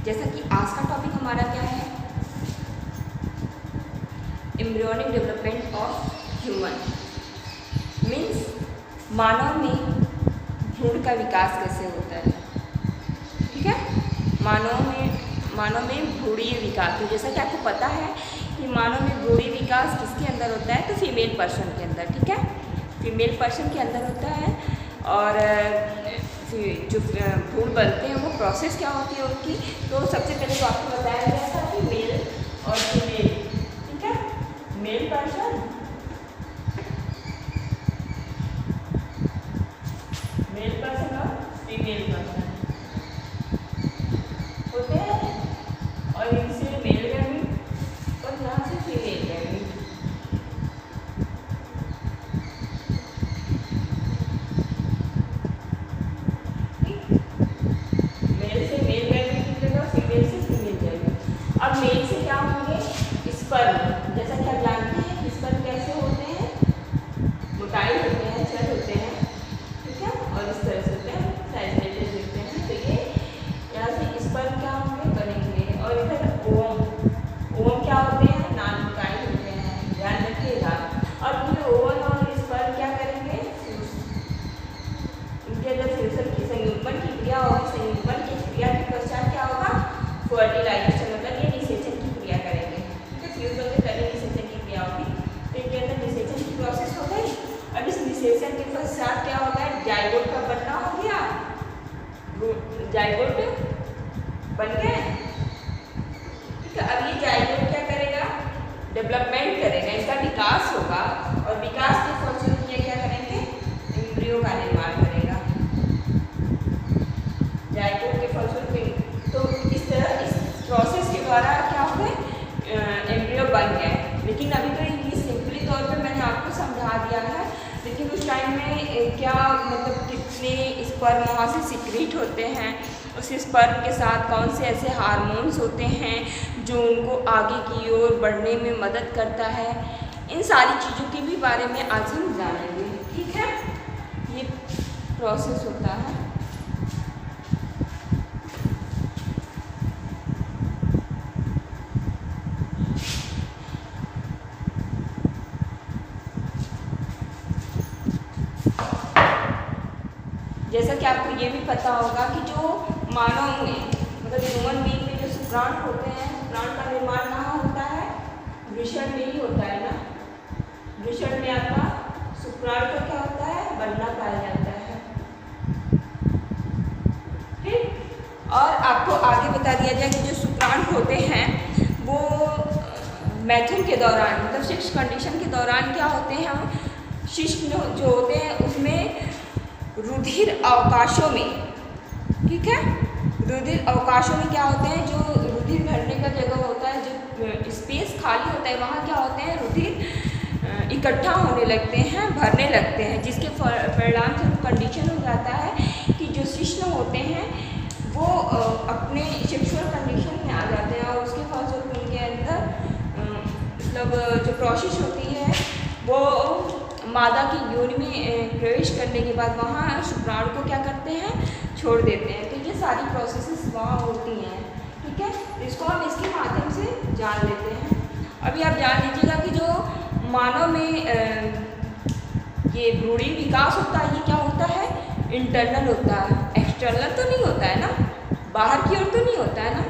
जैसा कि आज का टॉपिक हमारा क्या है, embryonic development of human, means मानव में भ्रूण का विकास कैसे होता है। ठीक है, मानव में भ्रूणीय विकास, तो जैसा कि आपको पता है कि मानव में भ्रूणीय विकास किसके अंदर होता है, तो फीमेल पर्सन के अंदर। ठीक है, फीमेल पर्सन के अंदर होता है। और जो भ्रूण बनते हैं वो प्रोसेस क्या होती है उनकी, तो सबसे पहले तो आपको बताया गया था कि मेल और फीमेल। ठीक है, मेल पर्सन, मेल पर्सन और फीमेल पर्सन होते हैं, और इनसे मेल गैमीट और यहाँ से फीमेल गैमीट। मेल से मेल गैमीट निकलेगा, फीमेल से फीमेल गैमीट। अब मेल से क्या होंगे, स्पर्म। जैसा कि आप जानते हैं स्पर्म कैसे होते हैं, मोटाइल होते हैं, छठ होते हैं। ठीक है, और इस तरह से होते हैं, फ्लैजिलेटेड दिखते हैं। तो ये यहाँ से स्पर्म क्या होंगे, बनेंगे। और इधर ओवम क्या होते हैं, नॉन मोटाइल होते हैं, ध्यान रखिएगा। और ये ओवम और स्पर्म क्या करेंगे, इनके अंदर फ्यूजन की संयुग्मन की क्रिया होगी। संयुग्मन की क्रिया के पश्चात क्या होगा, फर्टिलाइजेशन, मतलब ये निषेचन की क्रिया करेंगे। ठीक है, फ्यूजन के पहले निषेचन की क्रिया होगी, तो इनके अंदर निषेचन की प्रोसेस हो गई। अब इस निषेचन के पश्चात क्या होगा, जाइगोट का बनना हो गया, जाइगोट बन गए। ठीक है, अब ये जाइगोट क्या करेगा, डेवलपमेंट करेगा, इसका विकास होगा, और विकास के फलस्वरूप ये क्या करेंगे, एम्ब्रियो का निर्माण करेगा। जाइगोट के फलस्वरूप, तो इस तरह इस प्रोसेस के द्वारा क्या हो गए, एम्ब्रियो बन गए। लेकिन अभी तो ये सिंपली तौर पे मैंने आपको समझा दिया है, लेकिन उस टाइम में क्या मतलब कितने स्पर्म वहाँ से सिक्रीट होते हैं, उस स्पर्म के साथ कौन से ऐसे हार्मोन्स होते हैं जो उनको आगे की ओर बढ़ने में मदद करता है, इन सारी चीज़ों के भी बारे में आज हम जानेंगे। ठीक है, ये प्रोसेस होता है। जैसा कि आपको ये भी पता होगा कि जो मानव में मतलब ह्यूमन बीइंग में जो शुक्राणु होते हैं, शुक्राणु का निर्माण कहाँ होता है, वृषण में ही होता है ना। वृषण में आपका शुक्राणु का क्या होता है, बनना पाया जाता है। ठीक, और आपको आगे बता दिया जाए कि जो शुक्राणु होते हैं वो मैथुन के दौरान मतलब सेक्स कंडीशन के दौरान क्या होते हैं, शिश्न जो होते हैं उसमें रुधिर अवकाशों में, ठीक है, रुधिर अवकाशों में क्या होते हैं, जो रुधिर भरने का जगह होता है, जो स्पेस खाली होता है, वहाँ क्या होते हैं, रुधिर इकट्ठा होने लगते हैं, भरने लगते हैं, जिसके परिणाम से कंडीशन हो जाता है कि जो शिश्न होते हैं वो अपने सेक्सुअल कंडीशन में आ जाते हैं, और उसके फलस्वरूप उनके अंदर मतलब जो प्रोसेस होती है वो मादा की योनि में प्रवेश करने के बाद वहाँ शुक्राणु को क्या करते हैं, छोड़ देते हैं। तो ये सारी प्रोसेसेस वहाँ होती हैं। ठीक है, इसको हम इसके माध्यम से जान लेते हैं। अभी आप जान लीजिएगा कि जो मानव में ये भ्रूणीय विकास होता है, ये क्या होता है, इंटरनल होता है, एक्सटर्नल तो नहीं होता है ना, बाहर की ओर तो नहीं होता है ना।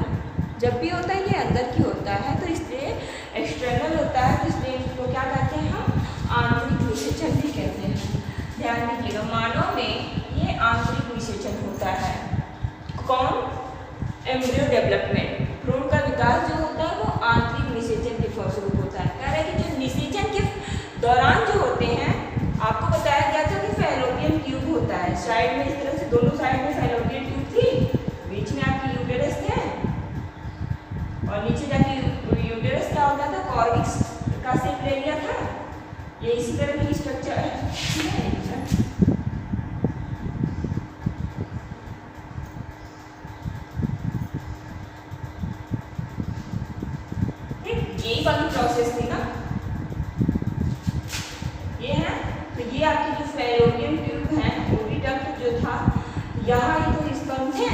जब भी होता है ये अंदर की होता है, तो इसलिए एक्सटर्नल होता है, तो इसलिए इसको क्या कहते हैं हम, आंतरिक निषेचन भी कहते हैं। ध्यान दीजिएगा, मानव में ये आंतरिक निषेचन होता है। कौन, एम्ब्रियो डेवलपमेंट, भ्रूण का विकास जो होता है वो आंतरिक निषेचन के फलस्वरूप होता है। कह रहे हैं कि जो निषेचन के दौरान जो होते हैं, आपको बताया गया था कि फैलोपियन ट्यूब होता है, साइड में इस तरह से दोनों साइड में फैलोपियन ट्यूब थी, बीच में आपकी यूटेरस थे, और नीचे जाके यूटेरस क्या हो जाता, कॉर्विक्स का शेप ले लिया था। ये इसी तरह की स्ट्रक्चर है। यही वाली प्रोसेस थी ना, ये है। तो ये आपकी जो फैलोपियन ट्यूब है, ओविडक्ट जो था, यहाँ ही तो स्पर्म थे।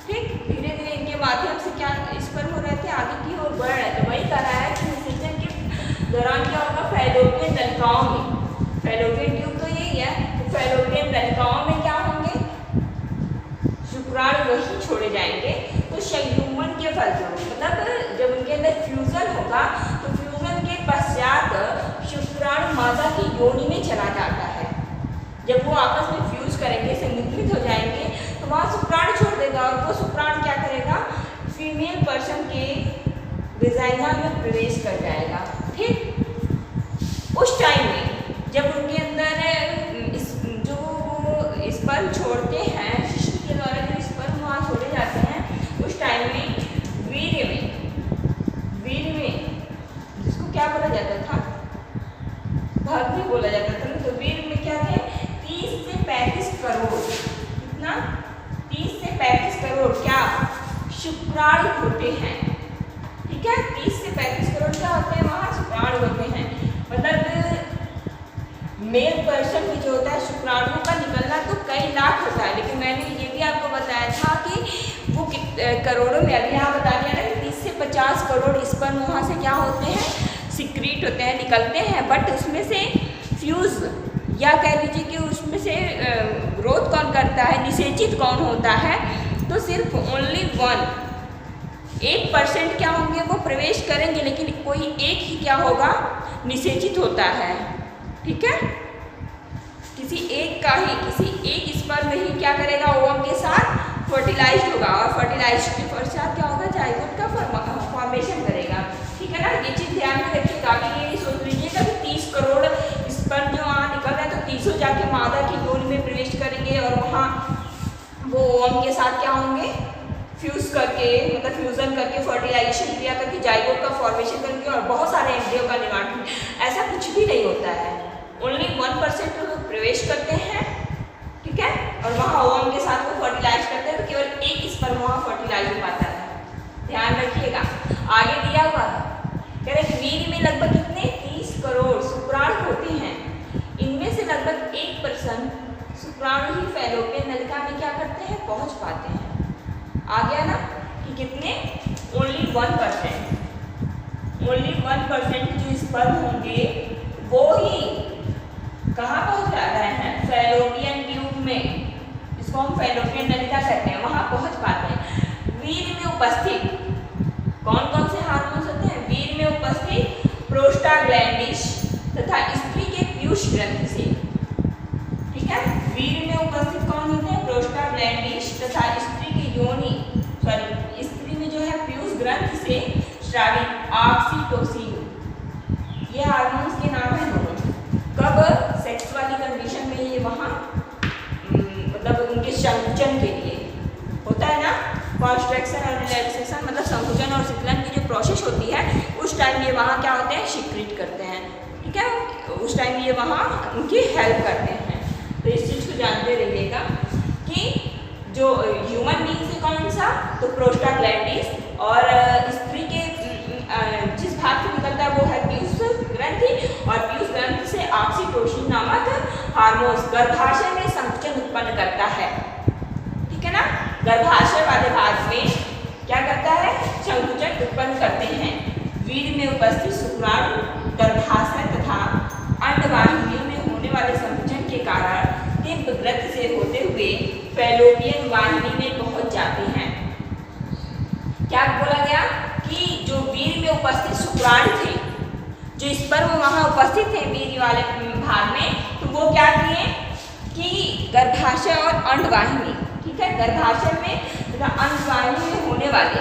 ठीक, धीरे धीरे इनके माध्यम स्पर्म हो रहे थे आगे की ओर बढ़ रहे थे, वही कह रहा है कि निषेचन के दौरान क्या होगा, फैलोपियन नलिकाओं में, फैलोपियन ट्यूब तो यही है, तो फैलोपियन नलिकाओं में क्या होंगे, शुक्राणु वही छोड़े जाएंगे। तो संयुग्मन के फलस्वरूप मतलब जब उनके अंदर फ्यूजन होगा तो फ्यूजन के पश्चात शुक्राणु मादा की योनि में चला जाता है। जब वो आपस में फ्यूज करेंगे, संयुग्मित हो जाएंगे, तो वहाँ शुक्राणु छोड़ देगा और वो शुक्राणु क्या करेगा, फीमेल पर्सन के विजाइना में प्रवेश कर जाएगा। ठीक, उस टाइम में जब उनके अंदर जो स्पर्म छोड़ते हैं, शिशु के द्वारा जो स्पर्म वहाँ छोड़े जाते हैं, उस टाइम में वीर्य में जिसको क्या बोला जाता था, भर्ती बोला जाता था, तो वीर्य में क्या थे, 30 से 35 करोड़, कितना, 30 से 35 करोड़ क्या शुक्राणु होते हैं। ठीक है, 30 से 35 करोड़ क्या होते हैं, वहाँ शुक्राणु होते हैं। मतलब मेल पर्सन में जो होता है शुक्राणुओं का निकलना तो कई लाख होता है, लेकिन मैंने ये भी आपको बताया था कि वो करोड़ों में, अभी यहाँ बता दिया ना कि 30 से 50 करोड़ स्पर्म वहाँ से क्या होते हैं, सिक्रीट होते हैं, निकलते हैं, बट उसमें से फ्यूज या कह लीजिए कि उसमें से ग्रोथ कौन करता है, निषेचित कौन होता है, तो सिर्फ ओनली 1% क्या होंगे, वो प्रवेश करेंगे, लेकिन कोई एक ही क्या होगा, निषेचित होता है। ठीक है, किसी एक स्पर्म में ही क्या करेगा, ओवम के साथ फर्टिलाइज होगा और फर्टिलाइज के पश्चात क्या होगा, जाइगोट का फॉर्मेशन करेगा। ठीक है ना, ये चीज़ ध्यान में रखिएगा। आगे ये नहीं सोच लीजिएगा कि 30 करोड़ स्पर्म जो वहाँ निकल रहा है तो 30 जाके मादा की योनि में प्रवेश करेंगे और वहाँ वो ओवम के साथ क्या होंगे, फ्यूज करके, मतलब फ्यूजन करके, फर्टिलाइजेशन क्रिया करके जाइगोट का फॉर्मेशन करेंगे और बहुत सारे एम्ब्रियो का निर्माण। ऐसा कुछ भी नहीं होता है, ओनली 1% लोग प्रवेश करते हैं। ठीक है, और वहाँ ओवम के साथ वो फर्टिलाइज करते हैं, तो केवल एक स्पर्म वहाँ फर्टिलाइज हो पाता है। ध्यान रखिएगा। आगे दिया हुआ है, कह रहे हैं वीर्य में लगभग कितने, 30 करोड़ शुक्राणु होते हैं, इनमें से लगभग 1% शुक्राणु ही फैलोपियन नलिका में क्या करते हैं, पहुँच पाते हैं। आ गया ना कि कितने, ओनली 1% जो स्पर्म होंगे वो ही कहाँ पहुँच जा रहे हैं, फैलोपियन ट्यूब में, इसको हम फैलोपियन नलिका कहते हैं, वहाँ पहुँच पाते हैं। वीर्य में उपस्थित कौन कौन से हार्मोन्स होते हैं, वीर्य में उपस्थित प्रोस्टाग्लैंडिस तथा स्त्री के पीयूष ग्रंथि से। ठीक है, वीर्य में उपस्थित कौन होते हैं, प्रोस्टाग्लैंडिस तथा स्त्री के योनि, स्त्री में जो है पीयूष ग्रंथि से स्रावित ऑक्सीटोसिन, ये हार्मोन्स के नाम है दोनों। कब, सेक्स वाली कंडीशन में ये वहाँ मतलब उनके संकुचन के लिए होता है ना, कॉन्स्ट्रक्शन और रिलैक्सेशन, मतलब संकुचन और शीतलन की जो प्रोसेस होती है, उस टाइम ये वहाँ क्या होते हैं, सिक्रीट करते हैं। ठीक है, उस टाइम ये वहाँ उनकी हेल्प करते हैं। तो इस चीज़ को जानते रहिएगा कि जो ह्यूमन बीइंग से कौन सा, तो प्रोस्टाग्लैंडिस, और स्त्री के जिस भाग से निकलता है वो है पीयूष ग्रंथि, और पीयूष ग्रंथि से ऑक्सीटोसिन नामक हार्मोन गर्भाशय में संकुचन उत्पन्न करता है। ठीक है ना, गर्भाशय वाले भाग में क्या करता है, संकुचन उत्पन्न करते हैं। वीर्य में उपस्थित शुक्राणु गर्भाशय तथा अंडवाहिनियों में होने वाले संकुचन के कारण तीव्र गति से होते हुए फैलोपियन वाहिनी में पहुंच जाते हैं। क्या बोला गया कि जो वीर्य में उपस्थित शुक्राणु थे, जो स्पर्म वहाँ उपस्थित थे वीर्य वाले भाग में, तो वो क्या किए कि गर्भाशय और अंडवाहिनी, ठीक है, गर्भाशय में तथा अंडवाहिनी में होने वाले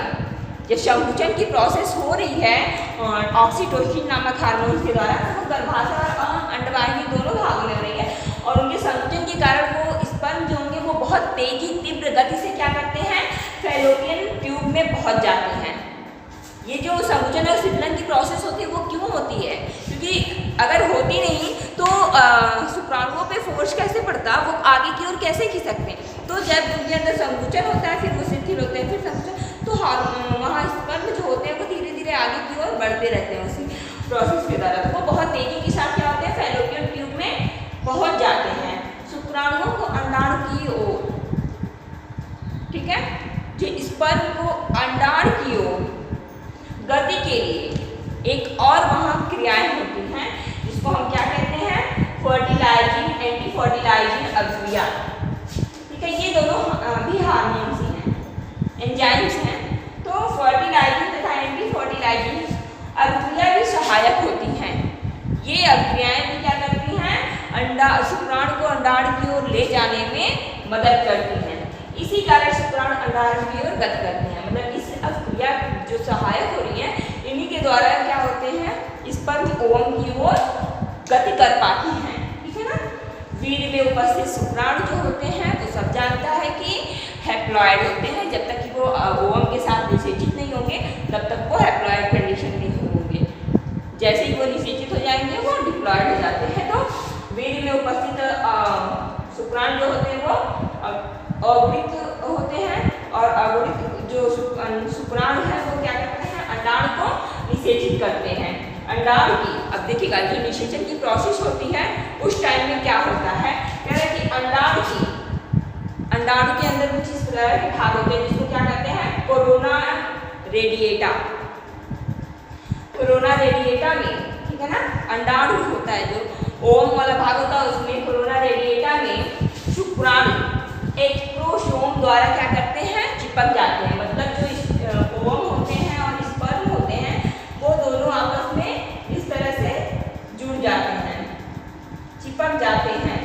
जब संकुचन की प्रोसेस हो रही है और ऑक्सीटोसिन नामक हार्मोन के द्वारा, तो वो गर्भाशय और अंडवाहिनी दोनों भागों में हो रही है और उनके संकुचन के कारण वो स्पर्म जो होंगे वो बहुत तेजी तीव्र गति से क्या करते हैं, फैलोपियन ट्यूब में पहुंच जाते हैं। ये जो संकुचन और शीतलन की प्रोसेस होती है वो क्यों होती है, क्योंकि अगर होती नहीं तो शुक्राणुओं पे फोर्स कैसे पड़ता, वो आगे की ओर कैसे खिसकते हैं। तो जब उनके अंदर संकुचन होता है फिर वो शिथिल होते हैं, फिर संकुचन, तो वहाँ स्पर्म जो होते हैं वो धीरे धीरे आगे की ओर बढ़ते रहते हैं उसी प्रोसेस के द्वारा, तो वो बहुत तेजी के साथ क्या होते हैं, फैलोपियन ट्यूब में पहुँच जाते हैं शुक्राणुओं को अंडाणु की ओर। ठीक है, जो स्पर्म को अंडाणु की ओर गति के लिए एक और वहाँ क्रियाएं होती हैं जिसको हम क्या कहते हैं, फर्टिलाइजिंग एंटी फर्टिलाइजिंग अभिक्रिया। ठीक है, ये दोनों भी हार्मोन्स ही हैं, एंजाइम्स हैं। तो फर्टिलाइजिंग तथा एंटी फर्टिलाइजिंग अभिक्रिया भी सहायक होती हैं। ये अभिक्रियाएं भी क्या करती हैं, शुक्राणु को अंडाणु की ओर ले जाने में मदद करती हैं। इसी कारण शुक्राणु अंडाणु की ओर गति करते हैं। मतलब इस अभिक्रिया जो सहायक हो रही है, इन्हीं के द्वारा क्या होते हैं, स्पर्म ओवम की ओर गति कर पाती हैं। ठीक है ना। वीर्य में उपस्थित शुक्राणु जो होते हैं वो सब जानता है कि हैप्लॉइड होते हैं। जब तक कि वो ओवम के साथ निषेचित नहीं होंगे तब तक वो हैप्लॉइड कंडीशन में होंगे। जैसे ही वो निषेचित हो जाएंगे वो डिप्लॉइड हो जाते हैं। तो वीर्य में उपस्थित शुक्राणु जो होते हैं वो अवृत होते हैं और अवृत जो शुक्राणु है वो क्या करते हैं, अंडाणु को निषेचित करते हैं। अंडाणु की, अब देखिएगा जो निषेचन की प्रोसेस होती है उस टाइम में क्या होता है, कह रहे हैं कि अंडाणु के अंदर कुछ इस प्रकार के भाग होते हैं जिसको क्या कहते हैं, कोरोना रेडिएटा। कोरोना रेडिएटा में, ठीक है ना, अंडाणु होता है जो ओम वाला भाग होता है उसमें कोरोना रेडिएटा में शुक्राणु एक क्रोमोसोम द्वारा क्या करते हैं, चिपक जाते हैं। मतलब जो ओवम होते हैं और स्पर्म होते हैं वो दोनों आपस में इस तरह से जुड़ जाते हैं, चिपक जाते हैं।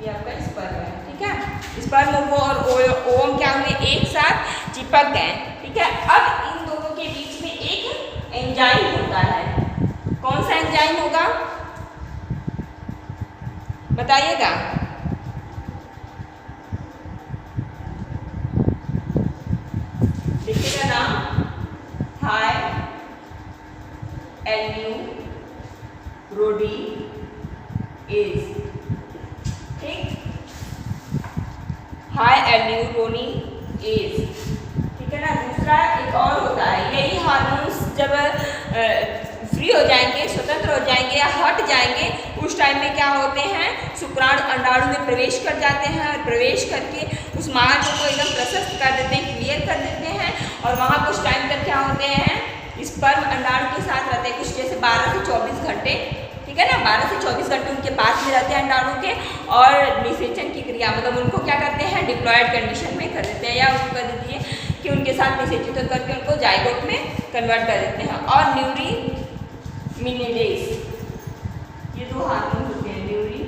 ये आपका स्पर्म है। ठीक है, स्पर्म और ओवम क्या हुए, एक साथ चिपक गए। ठीक है, अब इन दोनों के बीच में एक एंजाइम होता है। कौन सा एंजाइम होगा बताइएगा। देखिएगा नाम, हाई एल्यूरोडी एज। ठीक, हाई एल्यूरोनी एज। ठीक है ना। दूसरा एक और होता है, यही हार्मोन्स जब फ्री हो जाएंगे, स्वतंत्र हो जाएंगे या हट जाएंगे उस टाइम में क्या होते हैं, शुक्राणु अंडाणु में प्रवेश कर जाते हैं और प्रवेश करके उस मार्ग को एकदम प्रशस्त कर देते हैं, क्लियर कर देते हैं। और वहाँ कुछ टाइम तक क्या होते हैं, स्पर्म अंडाणु के साथ रहते हैं, कुछ जैसे 12 से 24 घंटे। ठीक है ना, 12 से 24 घंटे उनके पास में रहते हैं अंडाणु के, और निषेचन की क्रिया मतलब उनको क्या करते हैं, डिप्लॉयड कंडीशन में कर देते हैं, या उसको कर दीजिए कि उनके साथ निषेचित करके उनको जाइगोट में कन्वर्ट कर देते हैं। और न्यूरी मिनेडेज, ये दो हार्मोन होते हैं, न्यूरी,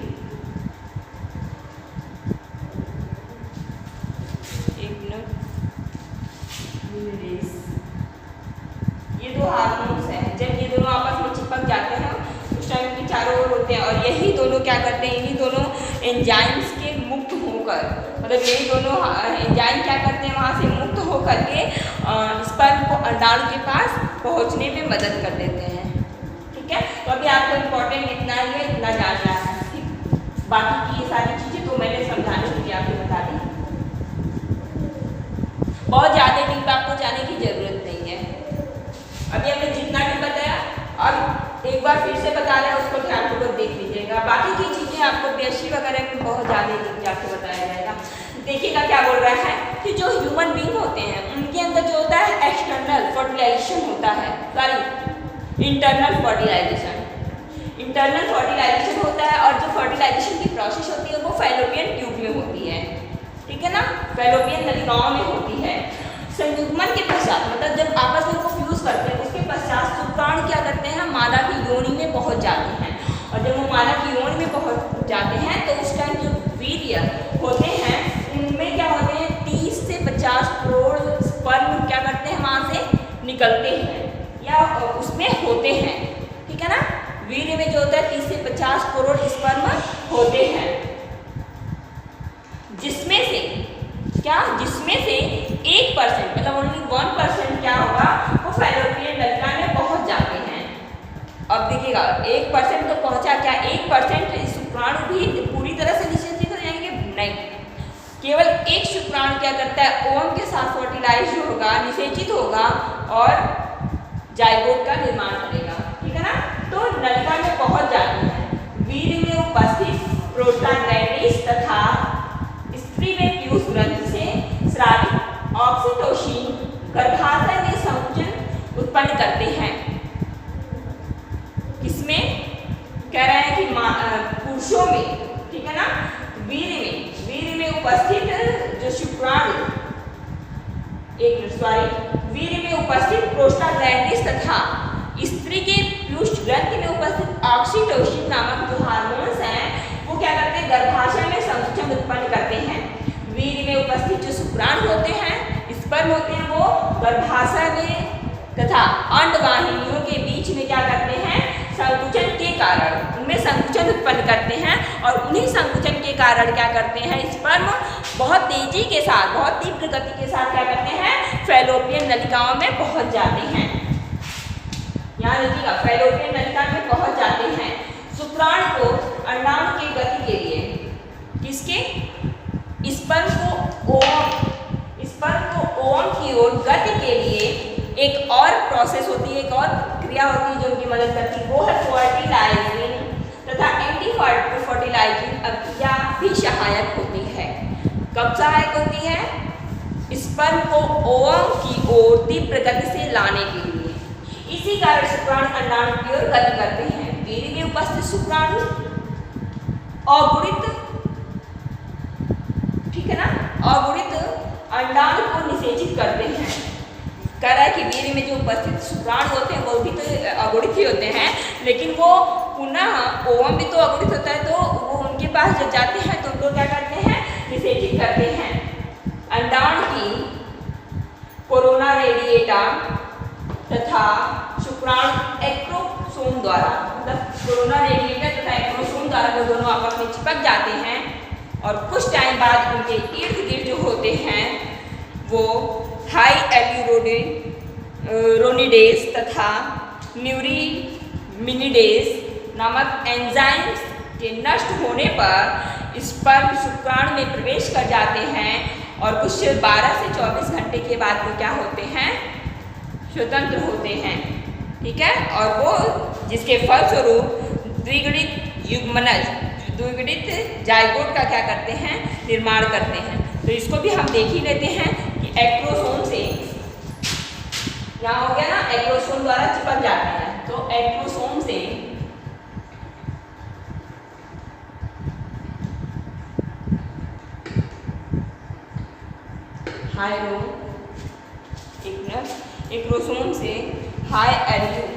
मिनेडेज, ये दो हार्मोन्स हैं। जब ये दोनों आपस में चिपक जाते हैं उस टाइम के चारों ओर होते हैं, और यही दोनों क्या करते हैं, इन्हीं दोनों एंजाइम्स के मुक्त होकर, मतलब यही दोनों एंजाइम क्या करते हैं, वहाँ से मुक्त होकर के स्पर्म को अंडाणु के पास पहुँचने में मदद कर देते हैं। ठीक है, तो अभी आपको इम्पोर्टेंट इतना ही है, इतना जानना है। ठीक, बाकी की ये सारी चीज़ें तो मैंने समझाने के लिए आपको बता दी, बहुत ज़्यादा डीप आपको जाने की जरूरत नहीं है। अभी हमने जितना भी बताया और एक बार फिर से बता रहे हैं, उसको ध्यानपूर्वक देख लीजिएगा। बाकी की चीज़ें आपको BSc वगैरह में बहुत ज़्यादा डीप जाके बताया जाएगा। देखिएगा क्या बोल रहा है कि जो ह्यूमन बींग होते हैं उनके अंदर जो होता है एक्सटर्नल फर्टिलाइजेशन होता है, sorry internal fertilisation. Internal fertilisation होता है, और जो फर्टिलाइजेशन की प्रोसेस होती है वो फैलोपियन ट्यूब में होती है। ठीक है ना, फैलोपियन नलिकाओं में होती है। संयुग्मन के पश्चात, मतलब जब आपस में वो फ्यूज करते हैं उसके पश्चात शुक्राणु क्या करते हैं, मादा की योनि में पहुंच जाते हैं। और जब वो मादा की योनि में पहुंच जाते हैं तो उस टाइम जो वीर्य होते हैं उनमें क्या होते हैं, 30 से 50 करोड़ स्पर्म क्या करते हैं वहाँ से निकलते हैं या उसमें होते हैं। ठीक है ना, वीर्य में जो होता है 30 से 50 करोड़ स्पर्म होते हैं, जिसमें से 1% मतलब ओनली 1% क्या होगा, वो फैलोपियन नलिका में पहुंच जाते हैं। अब देखिएगा 1% तो पहुंचा, क्या 1% शुक्राणु भी पूरी तरह से निषेचित हो जाएंगे? नहीं, केवल एक शुक्राणु क्या करता है, ओवम के साथ फर्टिलाइज होगा, निषेचित होगा और जाइगोट का निर्माण करेगा। ठीक है ना, तो नलिका में पहुंच जाती है। वीर्य में उपस्थित प्रोस्टाग्लैंडिन्स तथा स्त्री में पीयूष ग्रंथि से स्रावित ऑक्सीटोसिन वीर्य में उपस्थित प्रोस्टाग्लैंडिन्स तथा स्त्री के पीयूष ग्रंथि में उपस्थित ऑक्सीटोसिन नामक जो हार्मोन्स हैं वो क्या करते हैं, गर्भाशय में संकुचन उत्पन्न करते हैं। वीर्य में उपस्थित जो शुक्राणु होते हैं, स्पर्म होते हैं, वो गर्भाशय में तथा अंडवाहिनियों के बीच में क्या करते हैं, संकुचन के कारण उनमें संकुचन उत्पन्न करते हैं और उन्हीं संकुचन के कारण क्या करते हैं, स्पर्म बहुत तेजी के साथ, बहुत तीव्र गति के साथ क्या करते हैं, फैलोपियन नलिकाओं में पहुंच जाते हैं। यहाँ देखिएगा, फैलोपियन नलिका में पहुंच जाते हैं। शुक्राणु को अंडाणु की गति के लिए, किसके, स्पर्म को ओवम की ओर गति के लिए एक और प्रोसेस होती है, एक और क्रिया होती है जो उनकी मदद करती है, वो है फर्टिलाइजिंग तथा एंटी फर्टिलाइजिंग अभिक्रिया भी सहायक होती है। कब सहायक होती है, स्पर्म को ओवम की ओर तीव्र गति से लाने के लिए। इसी कारण शुक्राणु अंडाणु की ओर गति करते हैं। वीर्य में उपस्थित शुक्राणु अगुणित, ठीक है ना, अगुणित अंडाणु को निषेचित करते हैं। कह रहा है कि वीर्य में जो उपस्थित शुक्राणु होते हैं वो भी तो अगुणित ही होते हैं, लेकिन वो पुनः ओवम भी तो अगुणित होता है, तो वो उनके पास जब जाते हैं तो उनको क्या करते हैं, निषेचित करते हैं। अंडाणु की कोरोना रेडिएटा तथा शुक्राणु एक्रोसोम द्वारा, मतलब कोरोना रेडिएटा तथा एक्रोसोम द्वारा वो दोनों आपस में चिपक जाते हैं और कुछ टाइम बाद उनके इर्द गिर्द जो होते हैं वो हाई एल्यूरोनिडेज तथा न्यूरीमिनिडेज नामक एंजाइम्स के नष्ट होने पर स्पर्म शुक्राणु में प्रवेश कर जाते हैं और कुछ 12 से 24 घंटे के बाद वो क्या होते हैं, स्वतंत्र होते हैं। ठीक है, और वो जिसके फलस्वरूप द्विगुणित युग्मनज, द्विगुणित जाइगोट का क्या करते हैं, निर्माण करते हैं। तो इसको भी हम देख ही लेते हैं कि एक्रोसोम से, यहाँ हो गया ना, एक्रोसोम द्वारा चिपक जाते हैं। तो एक्रोसोम से एक्रोसोम से हाई एल्यूरोनिडेज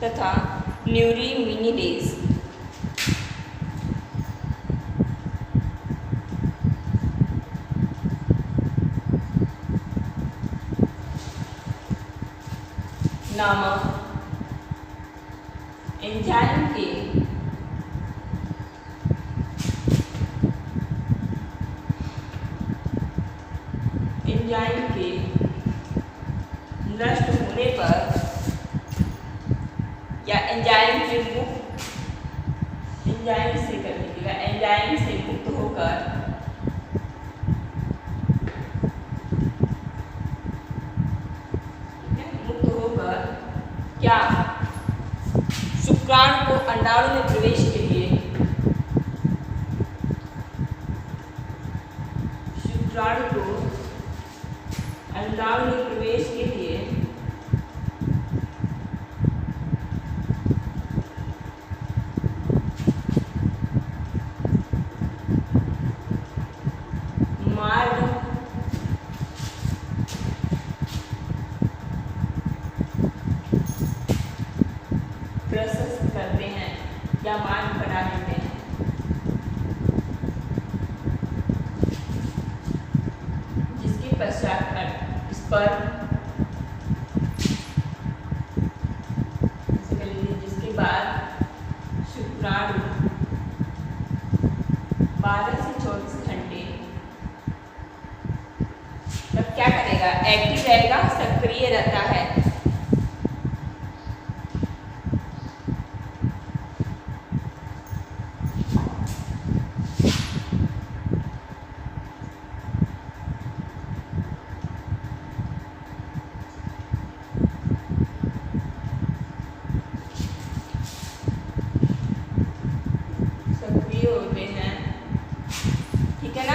तथा न्यूरीमिनिडेज नामक एंजाइम के नष्ट होने पर या एंजाइम से कर लीजिएगा, एंजाइम से मुक्त होकर क्या शुक्राणु को अंडाणु में प्रवेश के लिए, शुक्राणु को अंडाणु में प्रवेश के लिए मार्ग प्रशस्त करते हैं या मार्ग बना देते हैं। जिसके पश्चात जिसके बाद शुक्राणु 12 से 24 घंटे तब क्या करेगा, एक्टिव रहेगा, सक्रिय रहता है। होते हैं, ठीक है ना।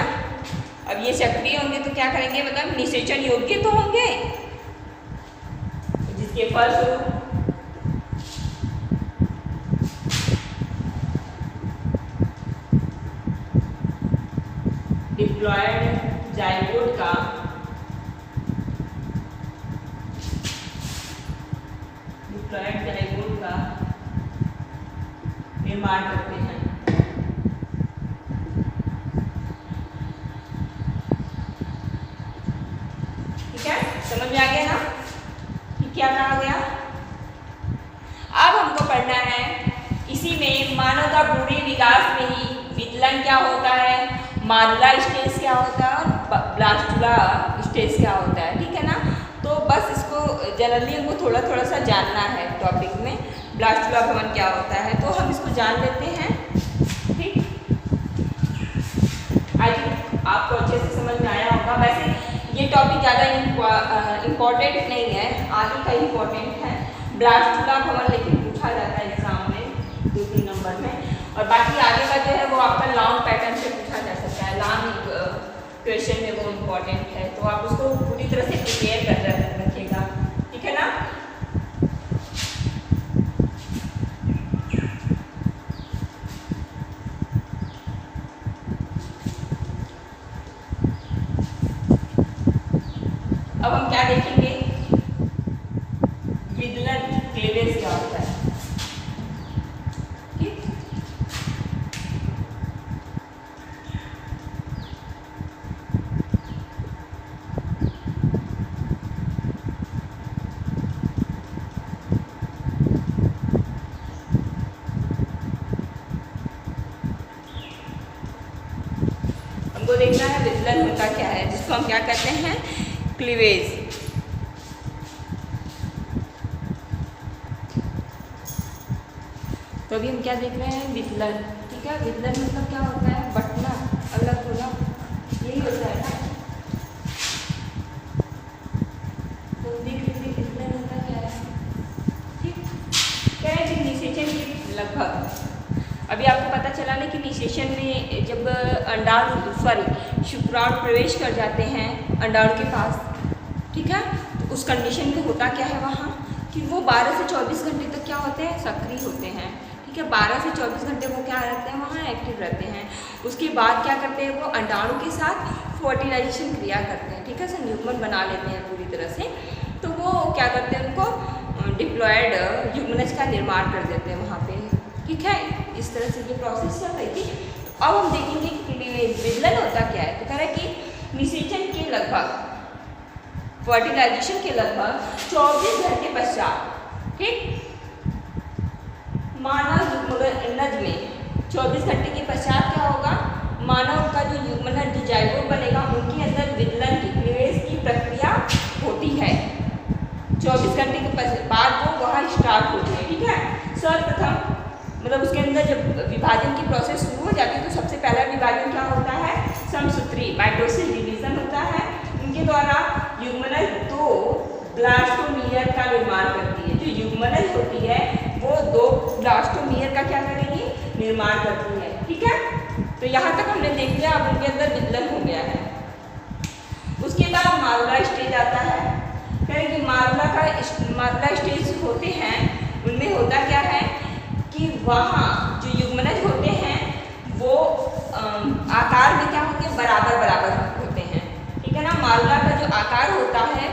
अब ये सक्रिय होंगे तो क्या करेंगे, मतलब निषेचन योग्य तो होंगे, जिसके फलस्वरूप डिप्लॉयड जाइगोट का निर्माण करते हैं। ठीक है, समझ में आ गया ना कि क्या कहा गया। अब हमको पढ़ना है इसी में मानव का भ्रूणीय विकास में ही विदलन क्या होता है, मारुला स्टेज क्या होता है और ब्लास्टुला स्टेज क्या होता है। ठीक है ना, तो बस इसको जनरली हमको थोड़ा थोड़ा सा जानना है टॉपिक में, ब्लास्टुला भवन क्या होता है, तो हम इसको जान लेते हैं। ठीक, आई थिंक आपको अच्छे से समझ में आया होगा। वैसे ये टॉपिक ज़्यादा इम्पोर्टेंट नहीं है, आगे का इम्पोर्टेंट है ब्लास्टुला भवन, लेकिन पूछा जाता है एग्जाम में 2-3 नंबर में, और बाकी आगे का जो है वो आपका लॉन्ग पैटर्न से पूछा जा सकता है, लॉन्ग क्वेश्चन में वो इम्पोर्टेंट है, तो आप उसको पूरी तरह से प्रिपेयर कर रखिएगा। ठीक है ना, अब हम क्या देखेंगे, विदलन क्लीवेज क्या होता है। ठीक, हमको देखना है विदलन होता क्या है, जिसको हम क्या कहते हैं, क्लीवेज। तो अभी हम क्या देख रहे हैं, विदलन। ठीक है, विदलन मतलब क्या होता है, बटना, अलग होना, यही होता है ना। तो देख लीजिए विदलन होता क्या है। ठीक, क्या है कि निषेचन के लगभग, अभी आपको पता चला ना कि निषेचन में जब शुक्राणु प्रवेश कर जाते हैं अंडाणु के पास, ठीक है, तो उस कंडीशन में होता क्या है वहाँ कि वो 12 से 24 घंटे तक क्या होते हैं, सक्रिय होते हैं। ठीक है, 12 से 24 घंटे वो क्या रहते हैं, वहाँ एक्टिव रहते हैं। उसके बाद क्या करते हैं, वो अंडाणु के साथ फर्टिलाइजेशन क्रिया करते हैं। ठीक है, संयुग्मन बना लेते हैं पूरी तरह से, तो वो क्या करते हैं, उनको डिप्लॉयड युग्मनज का निर्माण कर देते हैं वहाँ पे। ठीक है, इस तरह से ये प्रोसेस चल रही थी। अब हम देखेंगे कि विदलन होता क्या है। तो कह रहा है कि निषेचन के लगभग, फर्टिलाइजेशन के लगभग 24 घंटे पश्चात, ठीक, मानव युग्मनज में 24 घंटे के पश्चात क्या होगा, मानव का जो युग्मनज जो जाइगोट बनेगा उनके अंदर विदलन की क्लीवेज की प्रक्रिया होती है। 24 घंटे के बाद वो वहाँ स्टार्ट होती है। ठीक है, सर्वप्रथम मतलब उसके अंदर जब विभाजन की प्रोसेस शुरू हो जाती है तो सबसे पहला विभाजन क्या होता है, समसूत्री माइटोसिस डिवीजन होता है। उनके द्वारा युग्मनज 2 ब्लास्टोमियर का निर्माण करती है। जो युग्मनज होती है वो 2 ब्लास्टोमियर का क्या करेगी, निर्माण करती है। ठीक है, तो यहाँ तक हमने देख लिया। अब उनके अंदर विदलन हो गया है। उसके बाद मारुला स्टेज आता है। कहें कि मारुला स्टेज होते हैं, उनमें होता क्या है कि वहाँ जो युग्मनज होते हैं वो आकार में क्या होते हैं, बराबर बराबर होते हैं। ठीक है ना, मारुला का जो आकार होता है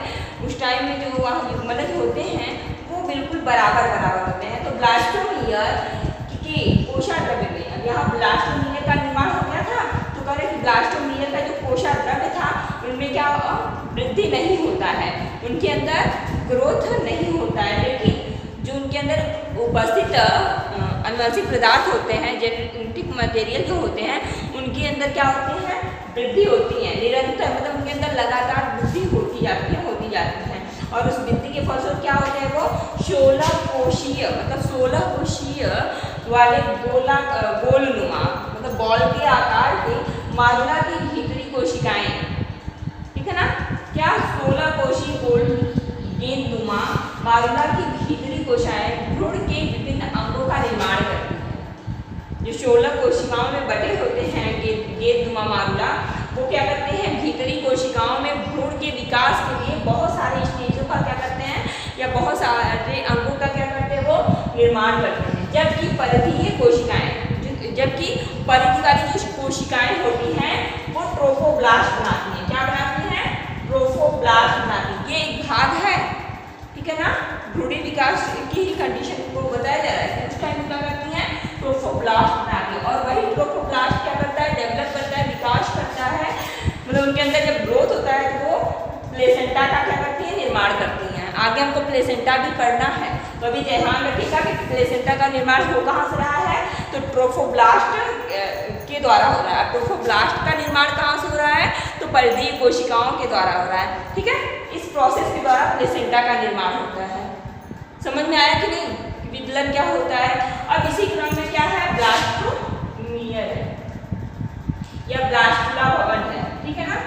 उस टाइम में जो वहाँ युग्मनज होते हैं वो बिल्कुल बराबर बराबर होते हैं। तो ब्लास्टोमियर के कोशाद्रव्य में, यहाँ ब्लास्टोमियर का निर्माण हो गया था, तो कह रहे कि ब्लास्टोमियर का जो कोशाद्रव्य था उनमें क्या वृद्धि नहीं होता है, उनके अंदर ग्रोथ नहीं होता है, लेकिन जो उनके अंदर उपस्थित आनुवंशिक पदार्थ होते हैं, जेनेटिक मटेरियल जो होते हैं, उनके अंदर क्या होते हैं, वृद्धि होती है निरंतर, मतलब उनके अंदर लगातार वृद्धि होती जाती है। और उस वृद्धि के फलस्वरूप क्या होते हैं, वो 16 कोशीय, मतलब 16 कोशीय वाले गोलनुमा, मतलब बॉल के आकार के मारुला की भीतरी कोशिकाएं, ठीक है ना, क्या 16 कोशीय गोल गेंदनुमा मारुला की भीतरी कोशिकाएं भ्रूण के विभिन्न अंगों का निर्माण करती हैं। जो 16 कोशिकाओं में बटे होते हैं गेंदनुमा मारुला, वो क्या करते हैं, विकास के लिए बहुत सारे स्टेजों का क्या करते हैं या बहुत सारे अंगों का क्या करते हैं वो निर्माण करते हैं। जबकि परिधीय कोशिकाएं, जबकि परिधि वाली जो कोशिकाएं होती हैं वो ट्रोफोब्लास्ट बनाती हैं। क्या बनाती हैं? ट्रोफोब्लास्ट बनाती हैं। ये एक भाग है, ठीक है ना, भ्रूण विकास की कंडीशन को बताया जा रहा है। उस टाइम क्या करती हैं? ट्रोफोब्लास्ट बनाती है। और वही ट्रोफोब्लास्ट क्या करता है? डेवलप करता है, विकास करता है, मतलब उनके अंदर जब ग्रोथ होता है तो वो प्लेसेंटा का क्या करती है? निर्माण करती हैं। आगे हमको प्लेसेंटा भी पढ़ना है, तो अभी ध्यान रखिएगा कि प्लेसेंटा का निर्माण हो कहाँ से रहा है? तो ट्रोफोब्लास्ट के द्वारा हो रहा है। ट्रोफोब्लास्ट का निर्माण कहाँ से हो रहा है? तो परिधीय कोशिकाओं के द्वारा हो रहा है, ठीक है। इस प्रोसेस के द्वारा प्लेसेंटा का निर्माण होता है। समझ में आया कि नहीं? विदलन क्या होता है? अब इसी क्रम में क्या है? ब्लास्टोमियर है या ब्लास्टुला भवन है, ठीक है ना।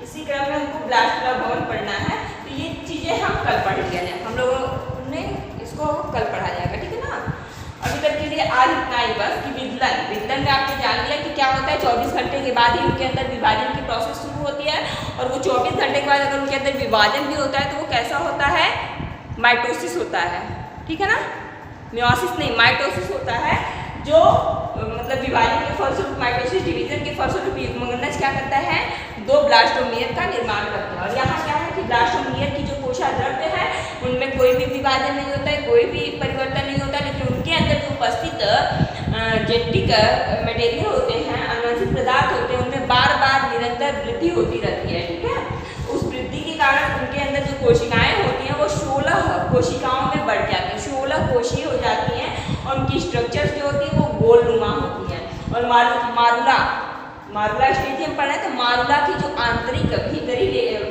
इसी क्रम में हमको ब्लास्टुला भवन पढ़ना है, तो ये चीजें हम कल पढ़ लेंगे। हम लोगों ने इसको कल पढ़ा जाएगा, ठीक है ना। अभी तक के लिए आज इतना ही बस कि विदलन में आपने जान लिया कि क्या होता है। 24 घंटे के बाद ही उनके अंदर विभाजन की प्रोसेस शुरू होती है, और वो 24 घंटे के बाद अगर उनके अंदर विभाजन भी होता है तो वो कैसा होता है? माइटोसिस होता है, ठीक है ना। मियोसिस नहीं, माइटोसिस होता है, जो मतलब विभाजन के फलस्वरूप, माइटोसिस डिवीजन के फलस्वरूप युग्मनज क्या करता है? दो ब्लास्टोमियर का निर्माण करता है। और यहाँ क्या है कि ब्लास्टोमियर की जो कोशाद्रव्य है उनमें कोई भी विभाजन नहीं होता है, कोई भी परिवर्तन नहीं होता, लेकिन उनके अंदर जो उपस्थित जेनेटिक मटेरियल होते हैं, अनुवांशिक पदार्थ होते हैं, उनमें बार बार निरंतर वृद्धि होती रहती है, ठीक है। उस वृद्धि के कारण उनके अंदर जो कोशिकाएं होती हैं वो 16 कोशिकाओं में बढ़ जाती हैं, 16 कोशीय हो जाती हैं, और उनकी स्ट्रक्चर जो होती है वो गोलनुमा होती है। और मारुला स्टेज हम पढ़े तो मारुला की जो आंतरिक भीतरी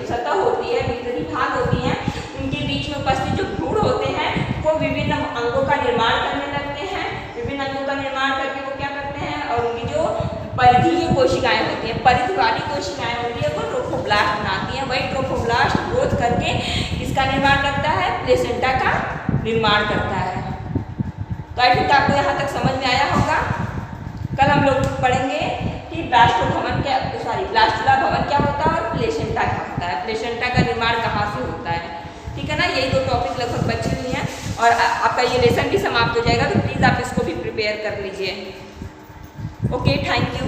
सतह होती है, भीतरी भाग होती है, उनके बीच में उपस्थित जो भ्रूण होते हैं वो विभिन्न अंगों का निर्माण करने लगते हैं। विभिन्न अंगों का निर्माण करके वो क्या करते हैं? और उनकी जो परिधीय कोशिकाएं होती हैं, परिधि वाली कोशिकाएं होती है, वो ट्रोफोब्लास्ट बनाती हैं। वही ट्रोफोब्लास्ट ग्रोथ करके किसका निर्माण करता है? प्लेसेंटा का निर्माण करता है। तो आई थिंक आपको यहाँ तक समझ में आया होगा। कल हम लोग पढ़ेंगे कि ब्लास्टुला भवन क्या होता है और प्लेसेंटा क्या होता है, प्लेसेंटा का निर्माण कहाँ से होता है, ठीक है ना। यही दो टॉपिक लगभग बचे हुए हैं, और आपका ये लेसन भी समाप्त हो जाएगा, तो प्लीज़ आप इसको भी प्रिपेयर कर लीजिए। Okay, thank you.